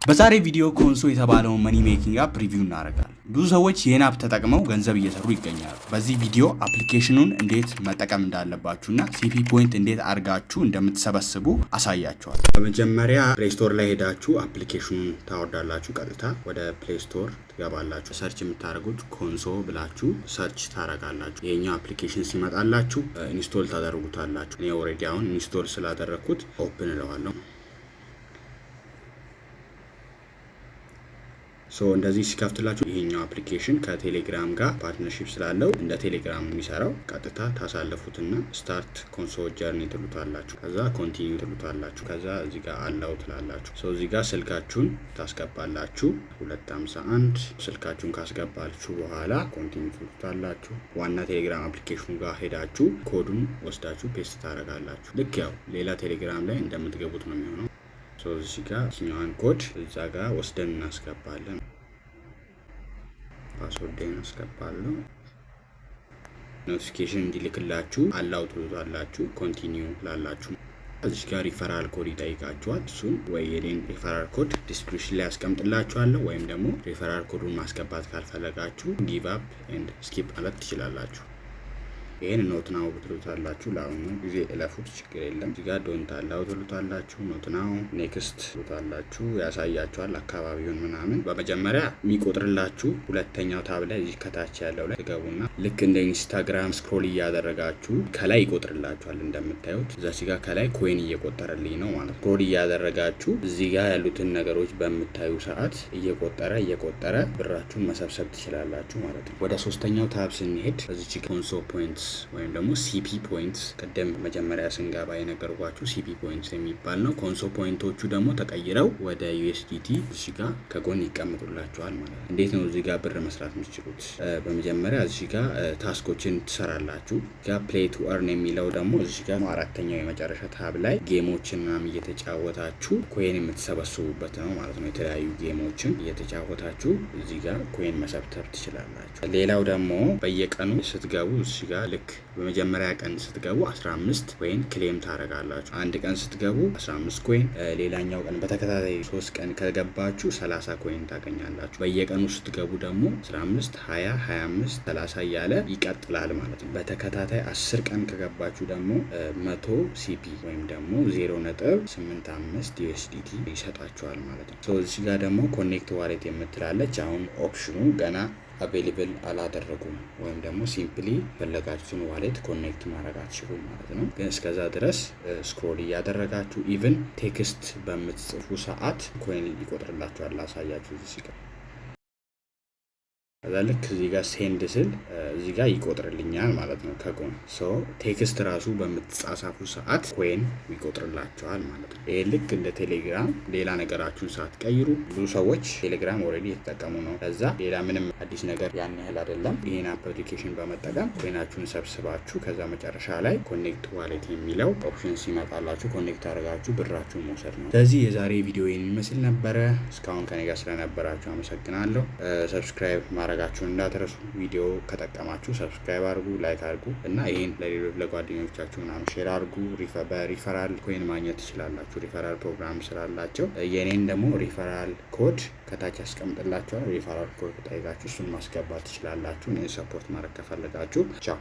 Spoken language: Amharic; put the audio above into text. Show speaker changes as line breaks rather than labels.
በዛሬ ቪዲዮ ኮንሶ የተባለውን መኒ ሜኪንግ አፕ ሪቪው እናደርጋለን። ብዙ ሰዎች ይህን አፕ ተጠቅመው ገንዘብ እየሰሩ ይገኛሉ። በዚህ ቪዲዮ አፕሊኬሽኑን እንዴት መጠቀም እንዳለባችሁና ሲፒ ፖይንት እንዴት አድርጋችሁ እንደምትሰበስቡ አሳያችኋል። በመጀመሪያ ፕሌይ ስቶር ላይ ሄዳችሁ አፕሊኬሽኑን ታወርዳላችሁ። ቀጥታ ወደ ፕሌይ ስቶር ትገባላችሁ። ሰርች የምታደርጉት ኮንሶ ብላችሁ ሰርች ታደርጋላችሁ። ይሄኛው አፕሊኬሽን ሲመጣላችሁ ኢንስቶል ታደርጉታላችሁ። እኔ ኦልሬዲ አሁን ኢንስቶል ስላደረኩት ኦፕን እለዋለሁ። እንደዚህ ሲከፍትላችሁ ይሄኛው አፕሊኬሽን ከቴሌግራም ጋር ፓርትነርሺፕ ስላለው እንደ ቴሌግራም የሚሰራው ቀጥታ ታሳልፉትና ስታርት ኮንሶ ጀርኒ ትሉታላችሁ። ከዛ ኮንቲኒው ትሉታላችሁ። ከዛ እዚህ ጋር አላው ትላላችሁ። እዚህ ጋር ስልካችሁን ታስገባላችሁ 251 ስልካችሁን ካስገባችሁ በኋላ ኮንቲኒው ትሉታላችሁ። ዋና ቴሌግራም አፕሊኬሽኑ ጋር ሄዳችሁ ኮዱን ወስዳችሁ ፔስት ታደርጋላችሁ። ልክ ያው ሌላ ቴሌግራም ላይ እንደምትገቡት ነው የሚሆነው። እዚህ ጋር እኛን ኮድ እዛ ጋር ወስደን እናስገባለን። ፓስወርድን አስገባለሁ። ኖቲፊኬሽን እንዲልክላችሁ አላው ትሉታላችሁ። ኮንቲኒው ላላችሁ እዚህ ጋር ሪፈራል ኮድ ይጠይቃችኋል። እሱን ወይ የኔን ሪፈራል ኮድ ዲስክሪፕሽን ላይ አስቀምጥላችኋለሁ ወይም ደግሞ ሪፈራል ኮዱን ማስገባት ካልፈለጋችሁ ጊቭ አፕ ኤንድ ስኪፕ ማለት ትችላላችሁ። ይሄን ኖት ናው ትሉታላችሁ። ለአሁኑ ጊዜ እለፉት፣ ችግር የለም። እዚህ ጋር ዶንት አላው ትሉታላችሁ። ኖት ናው ኔክስት ትሉታላችሁ። ያሳያችኋል አካባቢውን ምናምን። በመጀመሪያ የሚቆጥርላችሁ ሁለተኛው ታብ ላይ እዚህ ከታች ያለው ላይ ትገቡና ልክ እንደ ኢንስታግራም ስክሮል እያደረጋችሁ ከላይ ይቆጥርላችኋል። እንደምታዩት እዚህ ጋር ከላይ ኮይን እየቆጠረልኝ ነው ማለት ነው። ስክሮል እያደረጋችሁ እዚህ ጋር ያሉትን ነገሮች በምታዩ ሰዓት እየቆጠረ ብራችሁን መሰብሰብ ትችላላችሁ ማለት ነው። ወደ ሶስተኛው ታብ ስንሄድ እዚህ ኮንሶ ፖይንትስ ወይም ደግሞ ሲፒ ፖይንትስ ቀደም መጀመሪያ ስንገባ የነገርኳችሁ ሲፒ ፖይንትስ የሚባል ነው። ኮንሶ ፖይንቶቹ ደግሞ ተቀይረው ወደ ዩኤስዲቲ እዚህ ጋር ከጎን ይቀመጡላችኋል ማለት ነው። እንዴት ነው እዚህ ጋር ብር መስራት የምትችሉት? በመጀመሪያ እዚህ ጋር ታስኮችን ትሰራላችሁ። ጋር ፕሌይ ቱ እርን የሚለው ደግሞ እዚህ ጋር አራተኛው የመጨረሻ ታብ ላይ ጌሞችን ምናምን እየተጫወታችሁ ኮይን የምትሰበስቡበት ነው ማለት ነው። የተለያዩ ጌሞችን እየተጫወታችሁ እዚህ ጋር ኮይን መሰብሰብ ትችላላችሁ። ሌላው ደግሞ በየቀኑ ስትገቡ እዚህ ጋር በመጀመሪያ ቀን ስትገቡ 15 ኮይን ክሌም ታደርጋላችሁ። አንድ ቀን ስትገቡ 15 ኮይን፣ ሌላኛው ቀን በተከታታይ 3 ቀን ከገባችሁ 30 ኮይን ታገኛላችሁ። በየቀኑ ስትገቡ ደግሞ 15፣ 20፣ 25፣ 30 እያለ ይቀጥላል ማለት ነው። በተከታታይ 10 ቀን ከገባችሁ ደግሞ 100 ሲፒ ወይም ደግሞ 0.85 ዩኤስዲቲ ይሰጣችኋል ማለት ነው። እዚህ ጋር ደግሞ ኮኔክት ዋሌት የምትላለች አሁን ኦፕሽኑ ገና አቬሌብል አላደረጉም ወይም ደግሞ ሲምፕሊ ፈለጋችሁን ዋሌት ኮኔክት ማድረግ አትችሉም ማለት ነው። ግን እስከዛ ድረስ ስክሮል እያደረጋችሁ ኢቭን ቴክስት በምትጽፉ ሰዓት ኮይን ይቆጥርላችኋል። ላሳያችሁ እዚህ ጋር ከዛ ልክ እዚህ ጋር ሴንድ ስል እዚህ ጋር ይቆጥርልኛል ማለት ነው ከጎን። ቴክስት ራሱ በምትጻጻፉ ሰዓት ኮይን ይቆጥርላችኋል ማለት ነው። ይሄ ልክ እንደ ቴሌግራም ሌላ ነገራችሁን ሳትቀይሩ ብዙ ሰዎች ቴሌግራም ኦልሬዲ የተጠቀሙ ነው። ከዛ ሌላ ምንም አዲስ ነገር ያን ያህል አይደለም። ይሄን አፕሊኬሽን በመጠቀም ኮይናችሁን ሰብስባችሁ ከዛ መጨረሻ ላይ ኮኔክት ዋሌት የሚለው ኦፕሽን ሲመጣላችሁ ኮኔክት አድርጋችሁ ብራችሁን መውሰድ ነው። ስለዚህ የዛሬ ቪዲዮ ይሄን ይመስል ነበረ። እስካሁን ከኔ ጋር ስለነበራችሁ አመሰግናለሁ። ሰብስክራይብ ማድረጋችሁን እንዳትረሱ። ቪዲዮ ከጠቀማችሁ ሰብስክራይብ አድርጉ፣ ላይክ አድርጉ እና ይሄን ለሌሎች ለጓደኞቻችሁ ምናምን ሼር አድርጉ። በሪፈራል ኮይን ማግኘት ትችላላችሁ። ሪፈራል ፕሮግራም ስላላቸው የኔን ደግሞ ሪፈራል ኮድ ከታች ያስቀምጥላችኋል። ሪፈራል ኮድ ከጠይቃችሁ እሱን ማስገባት ትችላላችሁ። እኔን ሰፖርት ማድረግ ከፈለጋችሁ ቻው።